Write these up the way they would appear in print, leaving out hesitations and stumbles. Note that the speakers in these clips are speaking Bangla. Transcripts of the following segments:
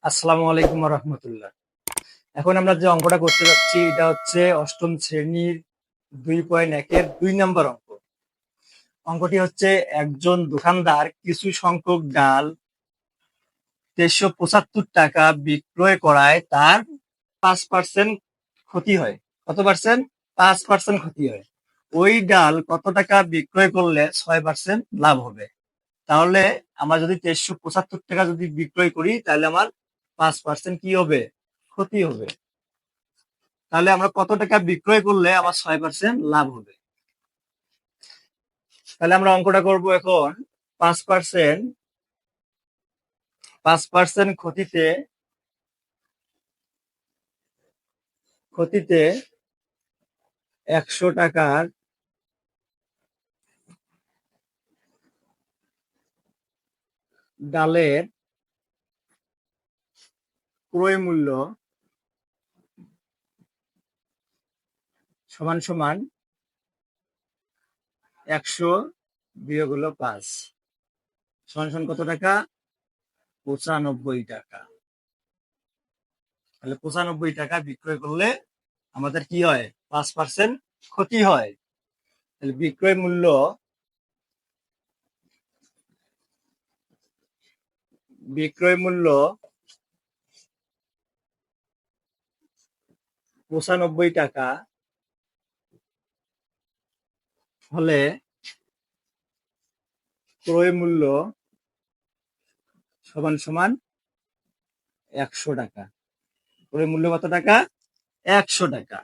আসসালামু আলাইকুম রহমতুল্লাহ। এখন আমরা যে অঙ্কটা করতে যাচ্ছি এটা হচ্ছে অষ্টম শ্রেণীর 2.1-এর 2 নম্বর অঙ্ক। অঙ্কটি হচ্ছে একজন দোকানদার কিছু সংখ্যক ডাল 375 টাকা বিক্রয় করায় তার 5% ক্ষতি হয়। কত পার্সেন্ট? 5% ক্ষতি হয়। ওই ডাল কত টাকা বিক্রয় করলে 6% লাভ হবে? তাহলে আমরা যদি 375 টাকা যদি বিক্রয় করি তাহলে আমার 5% কি হবে? ক্ষতি হবে। তাহলে আমরা কত টাকা বিক্রয় করলে আমার 6% লাভ হবে? তাহলে আমরা অঙ্কটা করব এখন। 5% 5% ক্ষতিতে ক্ষতিতে 100 টাকার ডালের ক্রয় মূল্য সমান সমান 100 বিয়োগ হলো 5 সমান সমান কত টাকা? 95 টাকা। তাহলে 95 টাকা বিক্রয় করলে আমাদের কি হয়? 5% ক্ষতি হয়। তাহলে বিক্রয় মূল্য 95 টাকা হলে ক্রয় মূল্য সমান সমান 100 টাকা। ক্রয় মূল্য কত টাকা? 100 টাকা।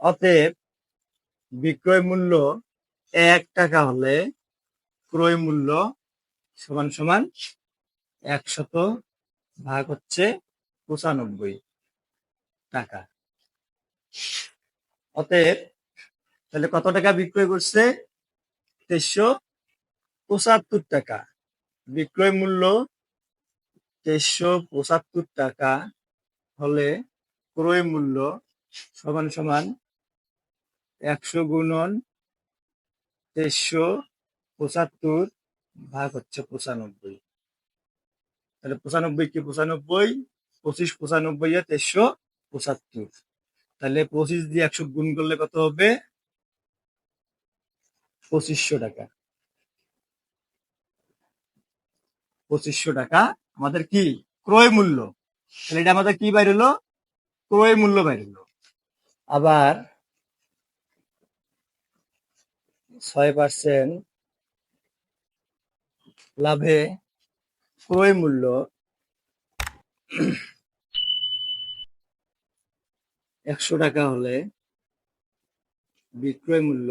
অতএব বিক্রয় মূল্য 1 টাকা হলে ক্রয় মূল্য সমান সমান 100 ভাগ হচ্ছে 95 টাকা। অতএব তাহলে কত টাকা বিক্রয় করছে? 375 টাকা। বিক্রয় মূল্য 375 টাকা হলে ক্রয় মূল্য সমান সমান 100 গুণন 375 ভাগ হচ্ছে 95। তাহলে 95 কি 95, 25 95 এ 375। তাহলে 25 দিয়ে 100 গুণ করলে কত হবে? 2500 টাকা। 2500 টাকা আমাদের কি ক্রয় মূল্য। তাহলে এটা আমাদের কি বাইর হলো? ক্রয় মূল্য বাইর হলো। আবার 6% লাভে ক্রয় মূল্য 100 টাকা হলে বিক্রয় মূল্য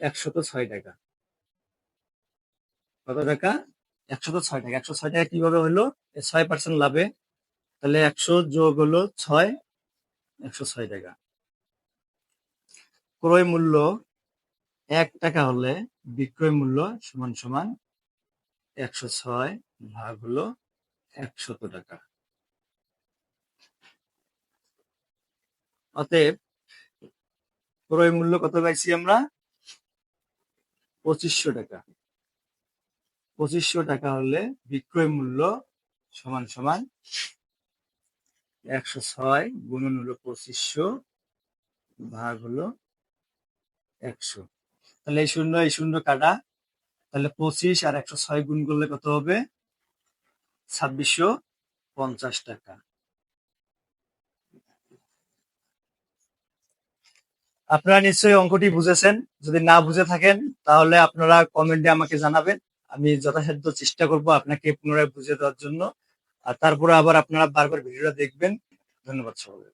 106 টাকা। কত টাকা? 106 টাকা। 106 টাকা কিভাবে হলো? 6% লাভে, তাহলে 100 যোগ হলো 6, 106 টাকা। ক্রয় মূল্য 1 টাকা হলে বিক্রয় মূল্য সমান সমান 106 ভাগ হলো 100 টাকা। অতএব ক্রয় মূল্য কত পাইছি আমরা? 2500 টাকা। 2500 টাকা হলে বিক্রয় মূল্য সমান সমান 106 গুণন হলো 2500 ভাগ হলো 100। তাহলে এই শূন্য কাটা। তাহলে 25 আর 106 গুণ করলে কত হবে? 2650 টাকা। আপনারা নিশ্চয়ই অঙ্কটি বুঝেছেন। যদি না বুঝে থাকেন তাহলে আপনারা কমেন্টে আমাকে জানাবেন। আমি যথাসাধ্য চেষ্টা করব আপনাকে পুনরায় বুঝিয়ে দেওয়ার জন্য। আর তারপরে আবার আপনারা বারবার ভিডিওটা দেখবেন। ধন্যবাদ সবাই।